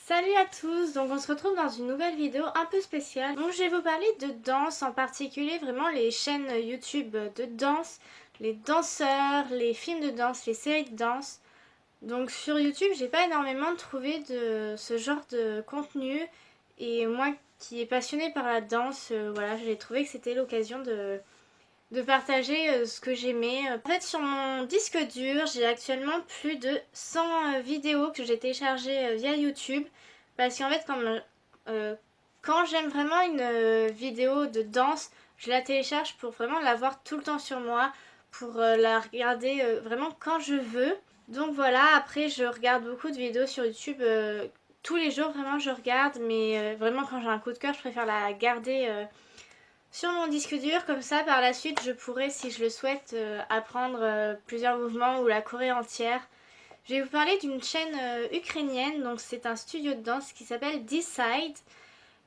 Salut à tous, donc on se retrouve dans une nouvelle vidéo un peu spéciale. Donc je vais vous parler de danse, en particulier vraiment les chaînes YouTube de danse, les danseurs, les films de danse, les séries de danse. Donc sur YouTube j'ai pas énormément trouvé de ce genre de contenu et moi qui est passionnée par la danse, voilà, j'ai trouvé que c'était l'occasion de partager ce que j'aimais. En fait, sur mon disque dur, j'ai actuellement plus de 100 vidéos que j'ai téléchargées via YouTube. Parce qu'en fait, quand j'aime vraiment une vidéo de danse, je la télécharge pour vraiment l'avoir tout le temps sur moi, pour la regarder vraiment quand je veux. Donc voilà, après je regarde beaucoup de vidéos sur YouTube. Tous les jours, vraiment, je regarde, mais vraiment quand j'ai un coup de cœur, je préfère la garder sur mon disque dur, comme ça par la suite je pourrais, si je le souhaite, apprendre plusieurs mouvements ou la choré entière. Je vais vous parler d'une chaîne ukrainienne, donc c'est un studio de danse qui s'appelle Decide.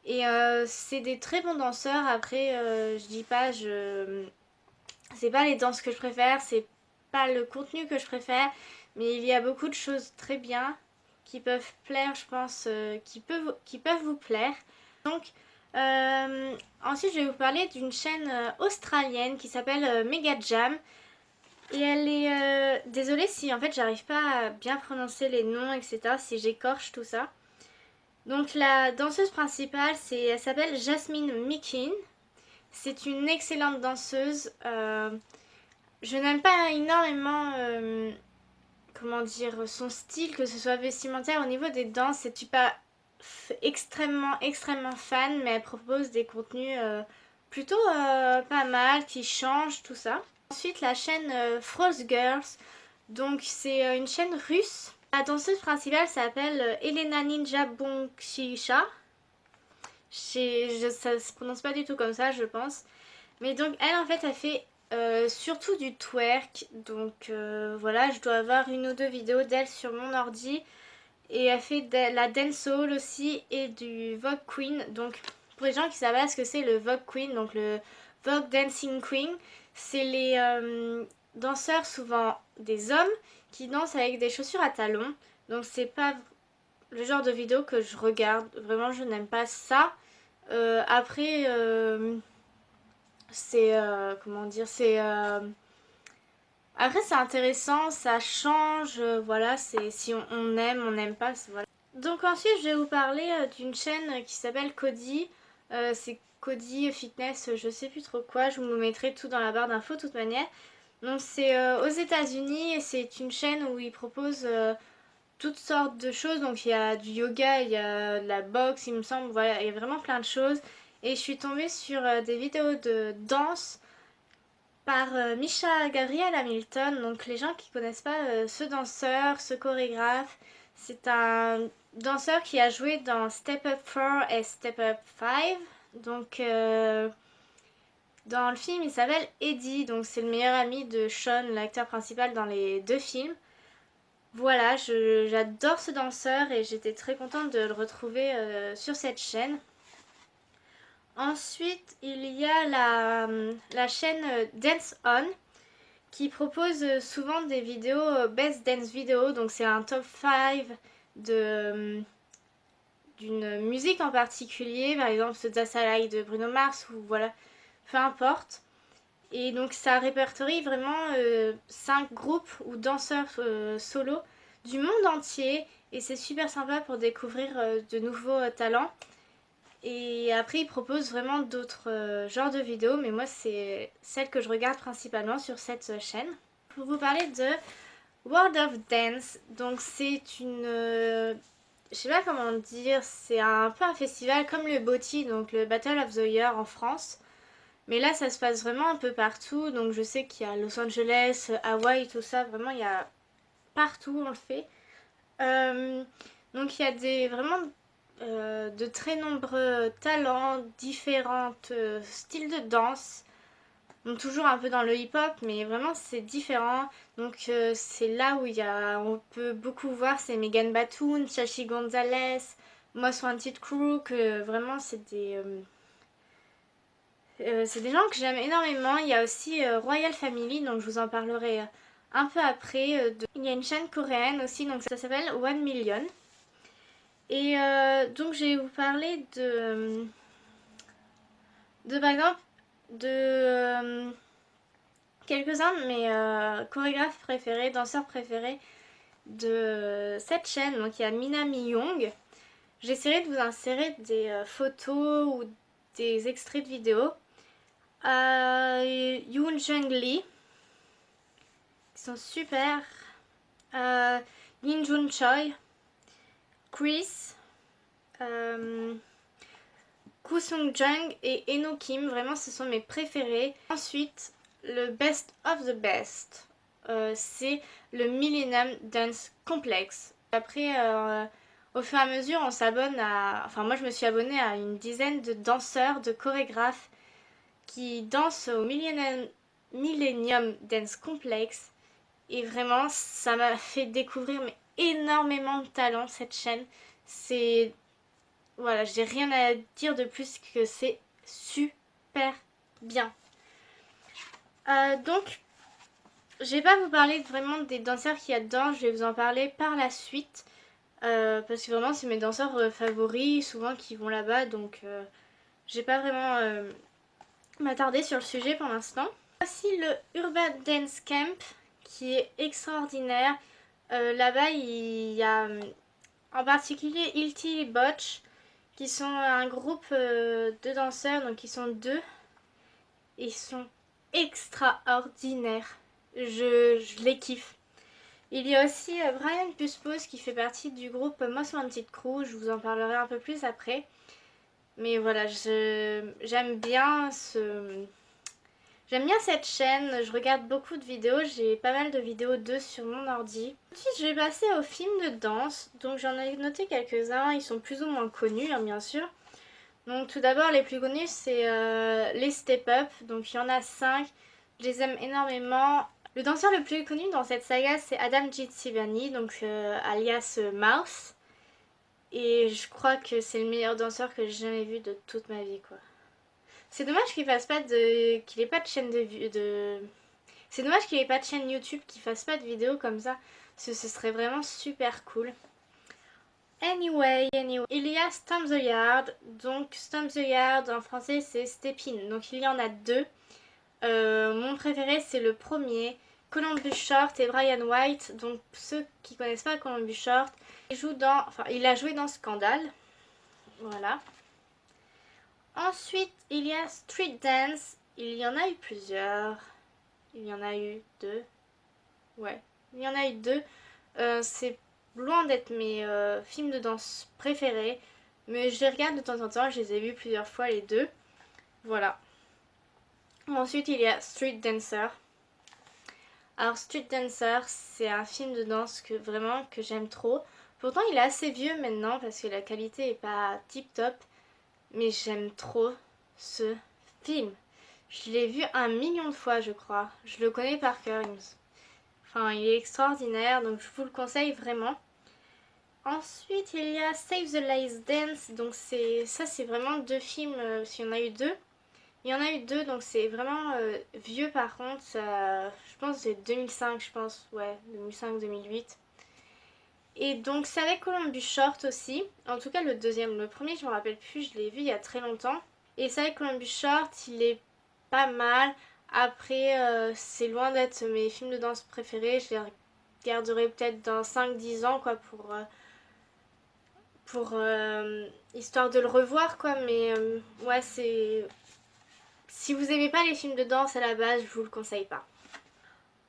Et c'est des très bons danseurs. Après, je dis pas, c'est pas les danses que je préfère, c'est pas le contenu que je préfère, mais il y a beaucoup de choses très bien qui peuvent plaire, je pense, qui peuvent vous plaire. Donc, ensuite, je vais vous parler d'une chaîne australienne qui s'appelle Mega Jam. Et elle est... désolée si en fait j'arrive pas à bien prononcer les noms, etc. Si j'écorche tout ça. Donc la danseuse principale, elle s'appelle Jasmine Mikin. C'est une excellente danseuse. Je n'aime pas énormément, comment dire, son style, que ce soit vestimentaire. Au niveau des danses, je suis pas extrêmement fan, mais elle propose des contenus plutôt pas mal, qui changent tout ça. Ensuite, la chaîne Frost Girls, donc c'est une chaîne russe. La danseuse principale s'appelle Elena Ninja Bonkisha. Ça se prononce pas du tout comme ça, je pense. Mais donc elle, en fait, elle fait surtout du twerk. Donc voilà, je dois avoir une ou deux vidéos d'elle sur mon ordi. Et elle fait de la dancehall aussi et du Vogue Queen. Donc pour les gens qui savent pas ce que c'est le Vogue Queen, donc le Vogue Dancing Queen, c'est les danseurs, souvent des hommes, qui dansent avec des chaussures à talons. Donc c'est pas le genre de vidéo que je regarde. Vraiment, je n'aime pas ça. Après, c'est... comment dire, c'est... après, c'est intéressant, ça change, voilà, c'est si on aime, on n'aime pas, voilà. Donc ensuite, je vais vous parler d'une chaîne qui s'appelle Cody. C'est Cody Fitness, je sais plus trop quoi, je vous mettrai tout dans la barre d'infos de toute manière. Donc c'est aux États-Unis et c'est une chaîne où ils proposent toutes sortes de choses. Donc il y a du yoga, il y a de la boxe, il me semble, voilà, il y a vraiment plein de choses. Et je suis tombée sur des vidéos de danse par Misha Gabriel Hamilton. Donc les gens qui connaissent pas ce danseur, ce chorégraphe, c'est un danseur qui a joué dans Step Up 4 et Step Up 5. Donc dans le film il s'appelle Eddie, donc c'est le meilleur ami de Sean, l'acteur principal dans les deux films. Voilà, j'adore ce danseur et j'étais très contente de le retrouver sur cette chaîne. Ensuite, il y a la chaîne Dance On qui propose souvent des vidéos Best Dance Video. Donc c'est un top 5 d'une musique en particulier, par exemple ce Dassalai de Bruno Mars ou voilà, peu importe. Et donc ça répertorie vraiment 5 groupes ou danseurs solo du monde entier et c'est super sympa pour découvrir de nouveaux talents. Et après, ils proposent vraiment d'autres genres de vidéos, mais moi, c'est celle que je regarde principalement sur cette chaîne. Pour vous parler de World of Dance, donc c'est une... je sais pas comment dire, c'est un peu un festival comme le BOTY, donc le Battle of the Year en France. Mais là, ça se passe vraiment un peu partout, donc je sais qu'il y a Los Angeles, Hawaï, tout ça, vraiment, il y a partout, on le fait. Donc il y a vraiment de très nombreux talents, différents styles de danse. Donc toujours un peu dans le hip-hop, mais vraiment c'est différent. Donc c'est là où on peut beaucoup voir, c'est Megan Batoon, Chachi Gonzalez, Most Wanted Crew, que vraiment c'est des gens que j'aime énormément. Il y a aussi Royal Family, donc je vous en parlerai un peu après. Il y a une chaîne coréenne aussi, donc ça s'appelle One Million. Et donc je vais vous parler par exemple de quelques-uns de mes chorégraphes préférés, danseurs préférés de cette chaîne. Donc il y a Minami Young. J'essaierai de vous insérer des photos ou des extraits de vidéos. Yoon Jung Lee, qui sont super. Yin Jun Choi, Chris, Koo Sung Jung et Eno Kim. Vraiment, ce sont mes préférés. Ensuite, le best of the best, c'est le Millennium Dance Complex. Après, au fur et à mesure, on s'abonne à... Enfin, moi, je me suis abonnée à une dizaine de danseurs, de chorégraphes qui dansent au Millennium Dance Complex. Et vraiment, ça m'a fait découvrir mais énormément de talent, cette chaîne. C'est... Voilà, j'ai rien à dire de plus que c'est super bien. Donc, je vais pas vous parler vraiment des danseurs qu'il y a dedans, je vais vous en parler par la suite. Parce que vraiment, c'est mes danseurs favoris, souvent qui vont là-bas. Donc, je vais pas vraiment m'attarder sur le sujet pour l'instant. Voici le Urban Dance Camp, qui est extraordinaire. Là-bas, il y a en particulier Ilti Botch, qui sont un groupe de danseurs, donc ils sont deux. Ils sont extraordinaires. Je les kiffe. Il y a aussi Brian Puspos qui fait partie du groupe Most Wanted Crew. Je vous en parlerai un peu plus après. Mais voilà, j'aime bien J'aime bien cette chaîne, je regarde beaucoup de vidéos, j'ai pas mal de vidéos d'eux sur mon ordi. Ensuite, je vais passer aux films de danse. Donc j'en ai noté quelques-uns, ils sont plus ou moins connus, hein, bien sûr. Donc tout d'abord, les plus connus, c'est les Step Up. Donc il y en a 5, je les aime énormément. Le danseur le plus connu dans cette saga, c'est Adam Jitsivani, donc alias Mouse. Et je crois que c'est le meilleur danseur que j'ai jamais vu de toute ma vie, quoi. C'est dommage qu'il fasse pas qu'il ait pas de chaîne C'est dommage qu'il ait pas de chaîne YouTube, qu'il fasse pas de vidéos comme ça. Ce serait vraiment super cool. Anyway, il y a Stomp the Yard. Donc Stomp the Yard en français c'est Step-In. Donc il y en a deux. Mon préféré c'est le premier, Columbus Short et Brian White. Donc ceux qui connaissent pas Columbus Short, il a joué dans Scandal. Voilà. Ensuite, il y a Street Dance. Il y en a eu plusieurs. Il y en a eu deux. Ouais, il y en a eu deux. C'est loin d'être mes films de danse préférés. Mais je les regarde de temps en temps. Je les ai vus plusieurs fois les deux. Voilà. Ensuite, il y a Street Dancer. Alors, Street Dancer, c'est un film de danse que j'aime trop. Pourtant, il est assez vieux maintenant parce que la qualité est pas tip top. Mais j'aime trop ce film. Je l'ai vu 1 million de fois, je crois. Je le connais par cœur. Enfin, il est extraordinaire, donc je vous le conseille vraiment. Ensuite, il y a Save the Last Dance. Donc ça, c'est vraiment deux films, s'il y en a eu deux. Il y en a eu deux, donc c'est vraiment vieux par contre. Je pense que c'est 2005, je pense. Ouais, 2005-2008. Et donc c'est avec Columbus Short aussi. En tout cas le deuxième, le premier je me rappelle plus, je l'ai vu il y a très longtemps. Et c'est avec Columbus Short, il est pas mal. Après c'est loin d'être mes films de danse préférés. Je les regarderai peut-être dans 5-10 ans quoi pour histoire de le revoir quoi. Mais ouais c'est... Si vous aimez pas les films de danse à la base, je vous le conseille pas.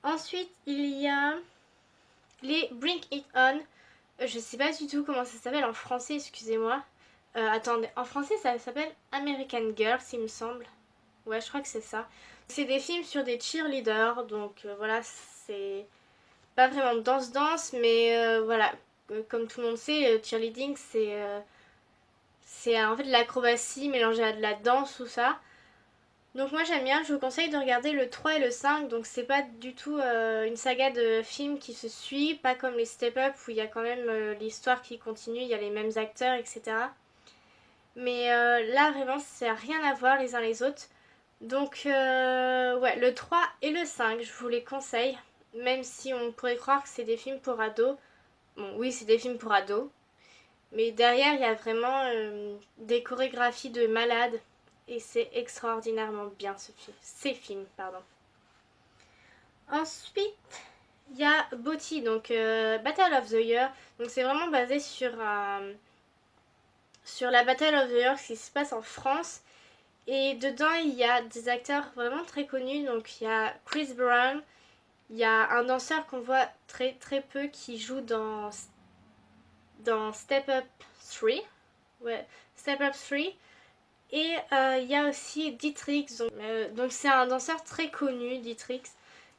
Ensuite il y a les Bring It On. Je sais pas du tout comment ça s'appelle en français, excusez-moi. Attendez, en français ça s'appelle American Girls, il me semble. Ouais, je crois que c'est ça. C'est des films sur des cheerleaders, donc voilà, c'est pas vraiment danse-danse, mais voilà, comme tout le monde sait, cheerleading c'est en fait de l'acrobatie mélangée à de la danse ou ça. Donc moi j'aime bien, je vous conseille de regarder le 3 et le 5, donc c'est pas du tout une saga de films qui se suit, pas comme les Step Up où il y a quand même l'histoire qui continue, il y a les mêmes acteurs, etc. Mais là vraiment ça n'a rien à voir les uns les autres. Donc ouais, le 3 et le 5, je vous les conseille, même si on pourrait croire que c'est des films pour ados. Bon oui c'est des films pour ados, Mais derrière, il y a vraiment des chorégraphies de malades. Et c'est extraordinairement bien ces films, pardon. Ensuite, il y a Booty, donc Battle of the Year. Donc c'est vraiment basé sur la Battle of the Year qui se passe en France. Et dedans, il y a des acteurs vraiment très connus. Donc il y a Chris Brown, il y a un danseur qu'on voit très très peu qui joue dans Step Up 3. Ouais, Step Up 3. Et il y a aussi Dietrich. Donc c'est un danseur très connu, Dietrich.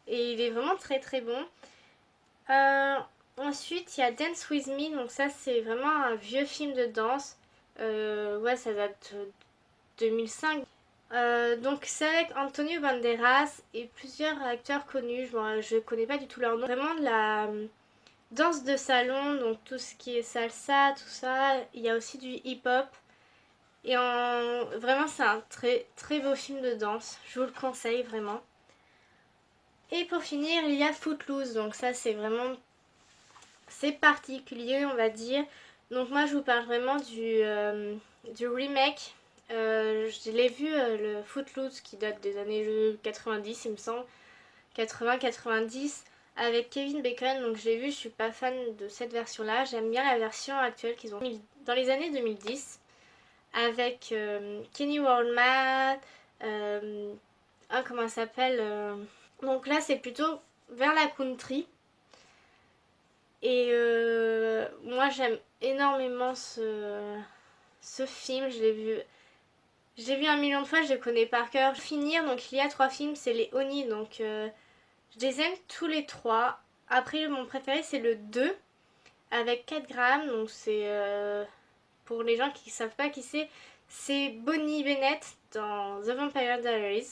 Et il est vraiment très très bon. Ensuite, il y a Dance With Me. Donc ça, c'est vraiment un vieux film de danse. Ouais, ça date de 2005. Donc c'est avec Antonio Banderas et plusieurs acteurs connus. Je connais pas du tout leur nom. Vraiment de la danse de salon, donc tout ce qui est salsa, tout ça. Il y a aussi du hip-hop. Et vraiment, c'est un très très beau film de danse. Je vous le conseille vraiment. Et pour finir, il y a Footloose. Donc ça, c'est vraiment... c'est particulier, on va dire. Donc moi, je vous parle vraiment du remake. Je l'ai vu, le Footloose, qui date des années 90, il me semble. 80-90. Avec Kevin Bacon. Donc je l'ai vu, je suis pas fan de cette version-là. J'aime bien la version actuelle qu'ils ont dans les années 2010. Avec Kenny Worldman, comment elle s'appelle donc là c'est plutôt vers la country et moi j'aime énormément ce film, je l'ai vu un million de fois, je le connais par cœur. Pour finir, donc il y a 3 films, c'est les Oni, donc je les aime tous les 3. Après mon préféré c'est le 2 avec 4 grammes, donc c'est pour les gens qui ne savent pas qui c'est Bonnie Bennett dans The Vampire Diaries.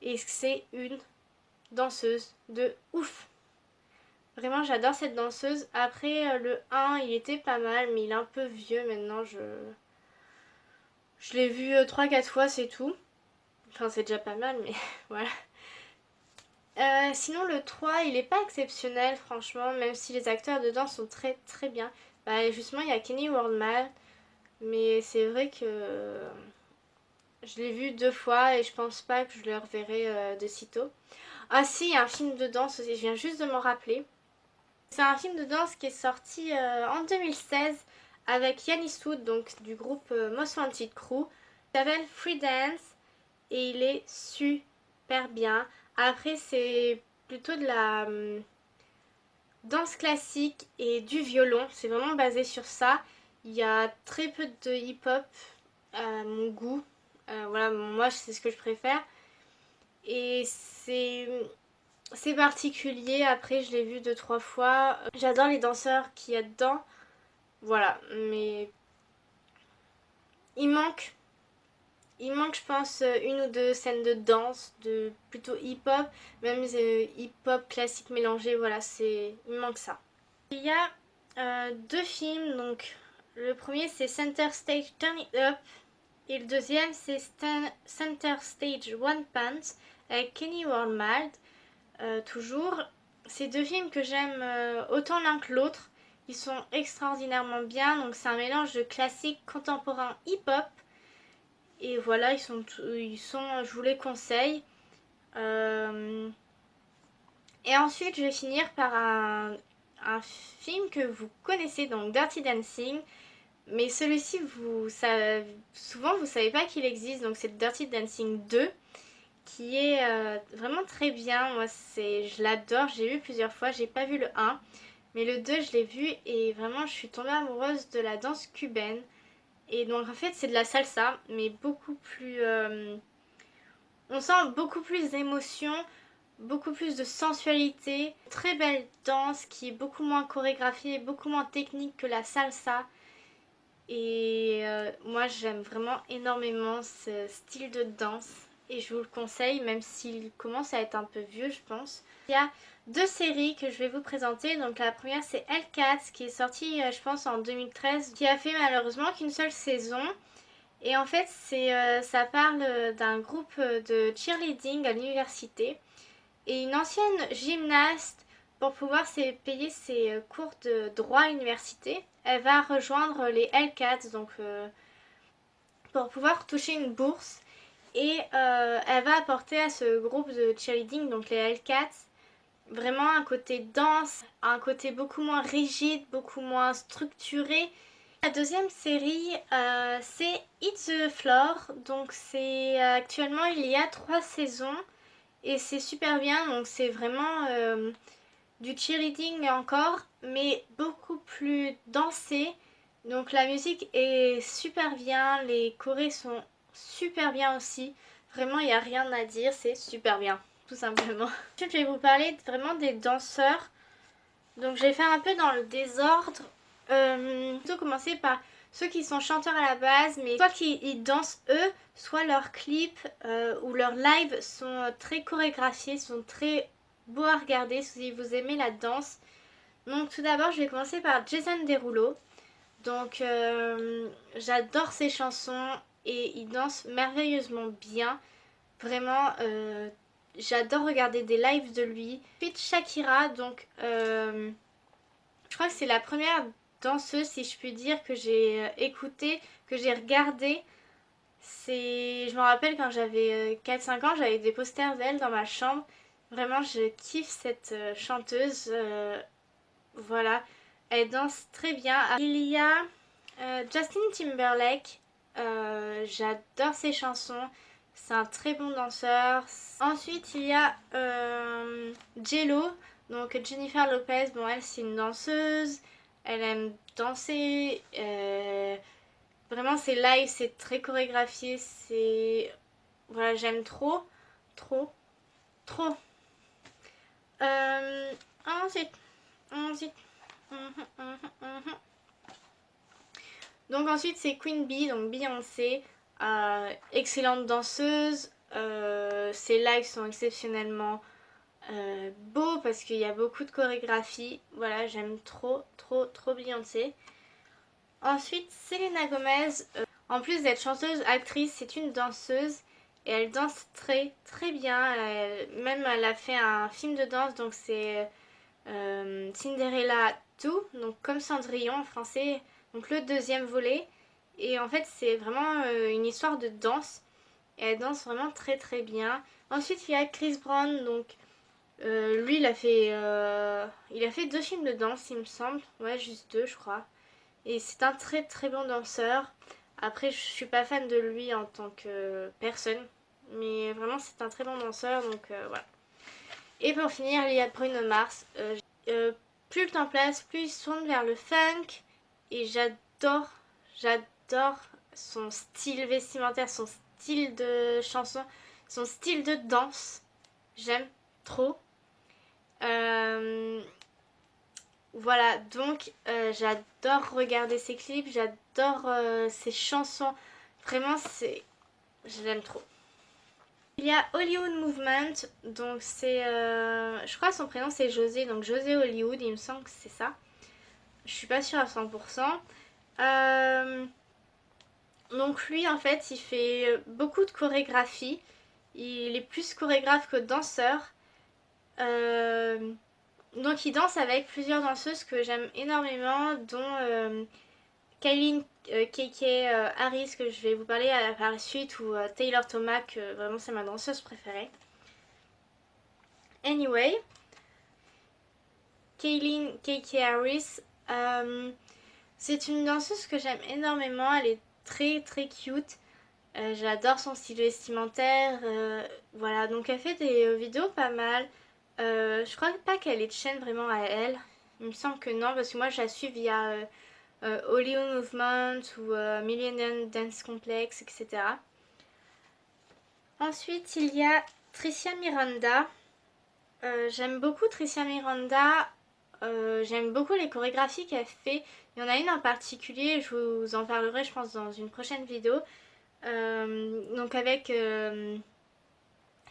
Et c'est une danseuse de ouf. Vraiment, j'adore cette danseuse. Après, le 1, il était pas mal, mais il est un peu vieux maintenant. Je l'ai vu 3-4 fois, c'est tout. Enfin, c'est déjà pas mal, mais voilà. Sinon, le 3, il est pas exceptionnel, franchement, même si les acteurs dedans sont très très bien. Bah, justement, il y a Kenny Worldman. Mais c'est vrai que je l'ai vu 2 fois et je pense pas que je le reverrai de sitôt. Ah si, il y a un film de danse aussi, je viens juste de m'en rappeler. C'est un film de danse qui est sorti en 2016 avec Yann Eastwood, donc du groupe Most Wanted Crew. Il s'appelle Free Dance et il est super bien. Après, c'est plutôt de la danse classique et du violon. C'est vraiment basé sur ça. Il y a très peu de hip-hop à mon goût. Voilà, moi c'est ce que je préfère. Et c'est particulier. Après, je l'ai vu 2-3 fois. J'adore les danseurs qu'il y a dedans. Voilà, mais il manque, je pense, une ou deux scènes de danse, de plutôt hip-hop, même hip-hop classique mélangé. Voilà, il manque ça. Il y a 2 films, donc le premier c'est Center Stage Turn It Up et le deuxième c'est Center Stage One Pants avec Kenny Worldman. Toujours, ces 2 films que j'aime autant l'un que l'autre. Ils sont extraordinairement bien, donc c'est un mélange de classique contemporain hip-hop. Et voilà, ils sont, je vous les conseille. Et ensuite, je vais finir par un film que vous connaissez, donc Dirty Dancing. Mais celui-ci, souvent vous savez pas qu'il existe, donc c'est Dirty Dancing 2 qui est vraiment très bien. Moi, je l'adore, j'ai vu plusieurs fois, j'ai pas vu le 1, mais le 2 je l'ai vu et vraiment je suis tombée amoureuse de la danse cubaine. Et donc en fait c'est de la salsa, mais beaucoup plus... on sent beaucoup plus d'émotion, beaucoup plus de sensualité. Très belle danse qui est beaucoup moins chorégraphiée, beaucoup moins technique que la salsa. Et moi j'aime vraiment énormément ce style de danse. Et je vous le conseille, même s'il commence à être un peu vieux, je pense. Il y a 2 séries que je vais vous présenter. Donc la première c'est Hellcats qui est sortie je pense en 2013, qui a fait malheureusement qu'une seule saison. Et en fait ça parle d'un groupe de cheerleading à l'université. Et une ancienne gymnaste, pour pouvoir payer ses cours de droit à l'université, elle va rejoindre les Hellcats donc pour pouvoir toucher une bourse. Et elle va apporter à ce groupe de cheerleading, donc les Hellcats, vraiment un côté danse, un côté beaucoup moins rigide, beaucoup moins structuré. La deuxième série, c'est It's the Floor. Donc c'est actuellement il y a 3 saisons et c'est super bien. Donc c'est vraiment du cheerleading encore, mais beaucoup plus dansé. Donc la musique est super bien, les chorés sont super bien aussi. Vraiment, il n'y a rien à dire, c'est super bien, tout simplement. Ensuite, je vais vous parler vraiment des danseurs. Donc je vais faire un peu dans le désordre. Plutôt commencer par ceux qui sont chanteurs à la base, mais soit qu'ils dansent eux, soit leurs clips ou leurs lives sont très chorégraphiés, sont très beaux à regarder si vous aimez la danse. Donc tout d'abord, je vais commencer par Jason Derulo. Donc j'adore ses chansons et il danse merveilleusement bien. Vraiment, j'adore regarder des lives de lui. Ensuite Shakira, donc je crois que c'est la première danseuse, si je puis dire, que j'ai écoutée, que j'ai regardée. Je me rappelle quand j'avais 4-5 ans, j'avais des posters d'elle dans ma chambre. Vraiment, je kiffe cette chanteuse. Voilà, elle danse très bien. Il y a Justin Timberlake. J'adore ses chansons. C'est un très bon danseur. Ensuite, il y a J-Lo. Donc Jennifer Lopez. Bon, elle, c'est une danseuse. Elle aime danser. Vraiment, ses lives, c'est très chorégraphié. Voilà, j'aime trop. Trop. Trop. Ensuite. Ensuite. Donc ensuite c'est Queen Bee, donc Beyoncé, excellente danseuse, ses lives sont exceptionnellement beaux parce qu'il y a beaucoup de chorégraphie, voilà j'aime trop Beyoncé. Ensuite Selena Gomez, en plus d'être chanteuse, actrice, c'est une danseuse et elle danse très bien, même elle a fait un film de danse donc c'est Cinderella 2, donc comme Cendrillon en français, donc le deuxième volet. Et en fait, c'est vraiment une histoire de danse. Et elle danse vraiment très bien. Ensuite, il y a Chris Brown, donc lui, il a fait 2 films de danse, il me semble. Ouais, juste 2, je crois. Et c'est un très bon danseur. Après, je suis pas fan de lui en tant que personne. Mais vraiment, c'est un très bon danseur, donc voilà. Et pour finir, il y a Bruno Mars. Plus le temps passe, plus il se tourne vers le funk. Et j'adore son style vestimentaire, son style de chanson, son style de danse. J'aime trop. Voilà, donc j'adore regarder ses clips, j'adore ses chansons. Vraiment, je l'aime trop. Il y a Hollywood Movement, donc je crois que son prénom c'est José, donc José Hollywood, il me semble que c'est ça. Je suis pas sûre à 100%. Donc lui en fait il fait beaucoup de chorégraphie. Il est plus chorégraphe que danseur. Donc il danse avec plusieurs danseuses que j'aime énormément, dont Kylie KK Harris que je vais vous parler par la suite, ou Taylor Thomas que vraiment c'est ma danseuse préférée. Anyway, Kylie KK Harris, c'est une danseuse que j'aime énormément, elle est très cute. J'adore son style vestimentaire, voilà, donc elle fait des vidéos pas mal. Je crois pas qu'elle ait de chaîne vraiment à elle, il me semble que non, parce que moi je la suis via Hollywood Movement ou Millennium Dance Complex, etc. Ensuite il y a Tricia Miranda. J'aime beaucoup Tricia Miranda, j'aime beaucoup les chorégraphies qu'elle fait. Il y en a une en particulier, je vous en parlerai je pense dans une prochaine vidéo. Donc avec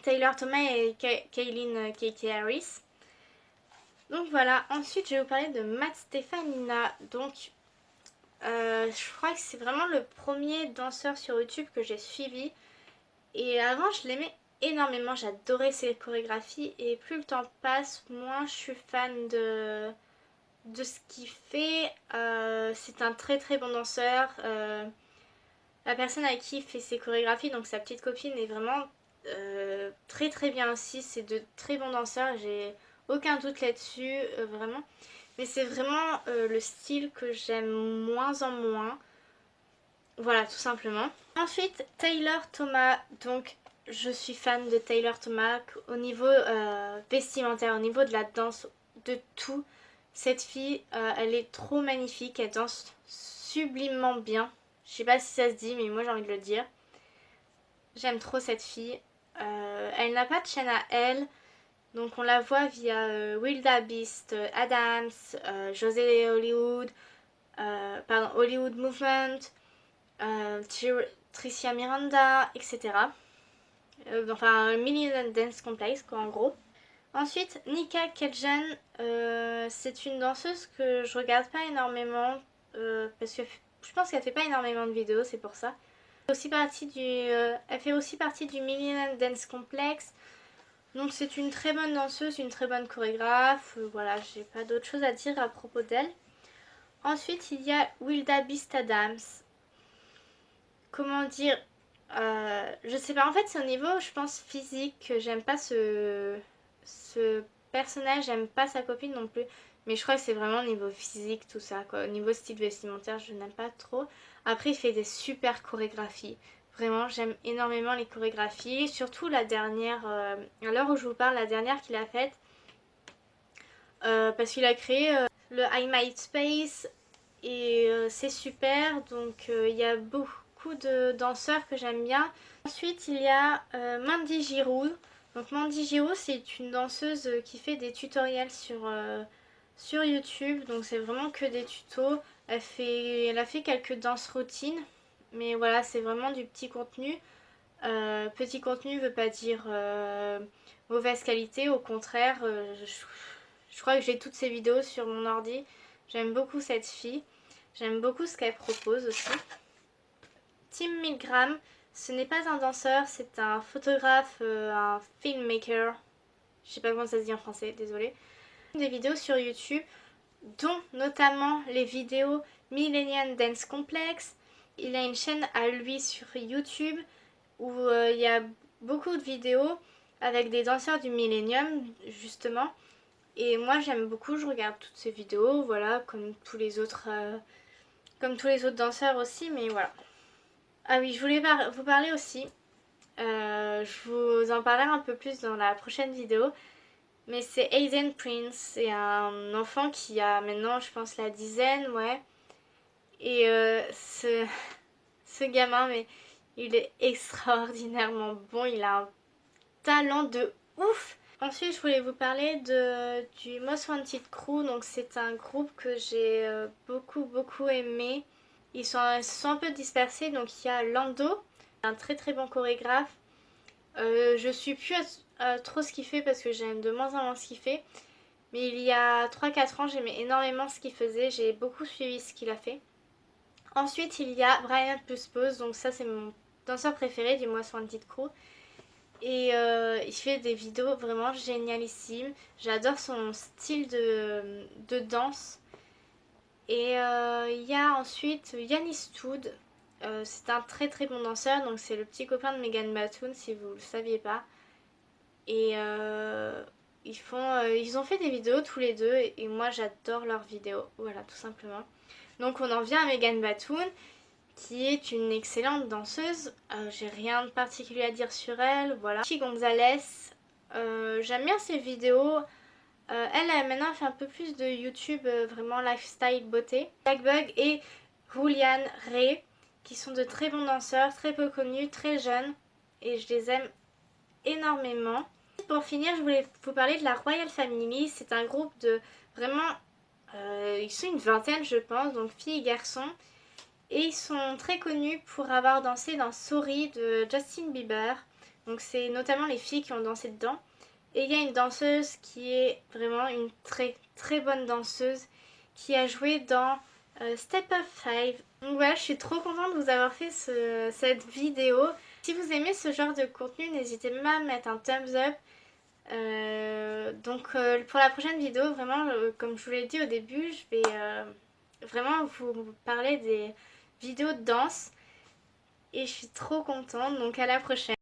Taylor Thomas et Kaylin KK Harris. Donc voilà, ensuite je vais vous parler de Matt Stefanina. Donc je crois que c'est vraiment le premier danseur sur YouTube que j'ai suivi. Et avant je l'aimais énormément, j'adorais ses chorégraphies. Et plus le temps passe, moins je suis fan de ce qu'il fait. C'est un très très bon danseur. La personne à qui il fait ses chorégraphies, donc sa petite copine, est vraiment très très bien aussi. C'est de très bons danseurs, j'ai aucun doute là-dessus, vraiment. Mais c'est vraiment le style que j'aime moins en moins. Voilà, tout simplement. Ensuite, Taylor Thomas. Donc, je suis fan de Taylor Thomas au niveau vestimentaire, au niveau de la danse, de tout. Cette fille, elle est trop magnifique. Elle danse sublimement bien. Je sais pas si ça se dit, mais moi j'ai envie de le dire. J'aime trop cette fille. Elle n'a pas de chaîne à elle. Donc on la voit via Wilda Beast, Adams, José Hollywood, Hollywood Movement, Tricia Miranda, etc. Enfin, Million Dance Complex, quoi, en gros. Ensuite, Nika Kedjan, c'est une danseuse que je regarde pas énormément, parce que je pense qu'elle fait pas énormément de vidéos, c'est pour ça. Elle fait aussi partie du Million Dance Complex. Donc c'est une très bonne danseuse, une très bonne chorégraphe. Voilà, j'ai pas d'autre chose à dire à propos d'elle. Ensuite, il y a Wilda Beast Adams. Comment dire, je sais pas, en fait c'est au niveau, je pense, physique que j'aime pas ce personnage, j'aime pas sa copine non plus. Mais je crois que c'est vraiment au niveau physique tout ça, quoi. Au niveau style vestimentaire, je n'aime pas trop. Après, il fait des super chorégraphies. Vraiment, j'aime énormément les chorégraphies. Surtout la dernière, à l'heure où je vous parle, la dernière qu'il a faite. Parce qu'il a créé le I Might Space. Et c'est super. Donc, il y a beaucoup de danseurs que j'aime bien. Ensuite, il y a Mandy Giroud. Donc Mandy Giroud, c'est une danseuse qui fait des tutoriels sur YouTube. Donc c'est vraiment que des tutos. Elle a fait quelques danses routines. Mais voilà, c'est vraiment du petit contenu. Petit contenu veut pas dire mauvaise qualité. Au contraire, je crois que j'ai toutes ses vidéos sur mon ordi. J'aime beaucoup cette fille. J'aime beaucoup ce qu'elle propose aussi. Tim Milgram, ce n'est pas un danseur, c'est un photographe, un filmmaker. Je sais pas comment ça se dit en français, désolée. Des vidéos sur YouTube, dont notamment les vidéos Millennium Dance Complex. Il a une chaîne à lui sur YouTube où il y a beaucoup de vidéos avec des danseurs du Millennium, justement. Et moi j'aime beaucoup, je regarde toutes ces vidéos, voilà, comme tous les autres danseurs aussi, mais voilà. Ah oui, je voulais vous parler aussi. Je vous en parlerai un peu plus dans la prochaine vidéo. Mais c'est Aiden Prince. C'est un enfant qui a maintenant, je pense, la dizaine, ouais. Et ce gamin, mais il est extraordinairement bon. Il a un talent de ouf. Ensuite, je voulais vous parler du Most Wanted Crew. Donc, c'est un groupe que j'ai beaucoup aimé. Ils se sont un peu dispersés. Donc, il y a Lando, un très très bon chorégraphe. Je suis plus à trop ce qu'il fait parce que j'aime de moins en moins ce qu'il fait. Mais il y a 3-4 ans, j'aimais énormément ce qu'il faisait. J'ai beaucoup suivi ce qu'il a fait. Ensuite, il y a Brian Plus Pose. Donc ça, c'est mon danseur préféré du Most Wanted Crew. Et il fait des vidéos vraiment génialissimes. J'adore son style de danse. Et il y a ensuite Yannis Tood. C'est un très très bon danseur. Donc c'est le petit copain de Megan Batoon si vous ne le saviez pas. Et ils ont fait des vidéos tous les deux. Et moi j'adore leurs vidéos. Voilà, tout simplement. Donc on en vient à Megan Batoon, qui est une excellente danseuse. J'ai rien de particulier à dire sur elle. Voilà. Chi Gonzalez, j'aime bien ses vidéos. Elle maintenant fait un peu plus de YouTube, vraiment lifestyle beauté. Jack Bug et Julian Ray, qui sont de très bons danseurs, très peu connus, très jeunes. Et je les aime énormément. Pour finir, je voulais vous parler de la Royal Family. C'est un groupe de vraiment... ils sont une vingtaine, je pense, donc filles et garçons. Et ils sont très connus pour avoir dansé dans Sorry de Justin Bieber. Donc c'est notamment les filles qui ont dansé dedans. Et il y a une danseuse qui est vraiment une très très bonne danseuse qui a joué dans Step Up 5. Donc voilà, je suis trop contente de vous avoir fait cette vidéo. Si vous aimez ce genre de contenu, n'hésitez pas à mettre un thumbs up. Pour la prochaine vidéo, vraiment, comme je vous l'ai dit au début, je vais vraiment vous parler des vidéos de danse. Et je suis trop contente, donc à la prochaine.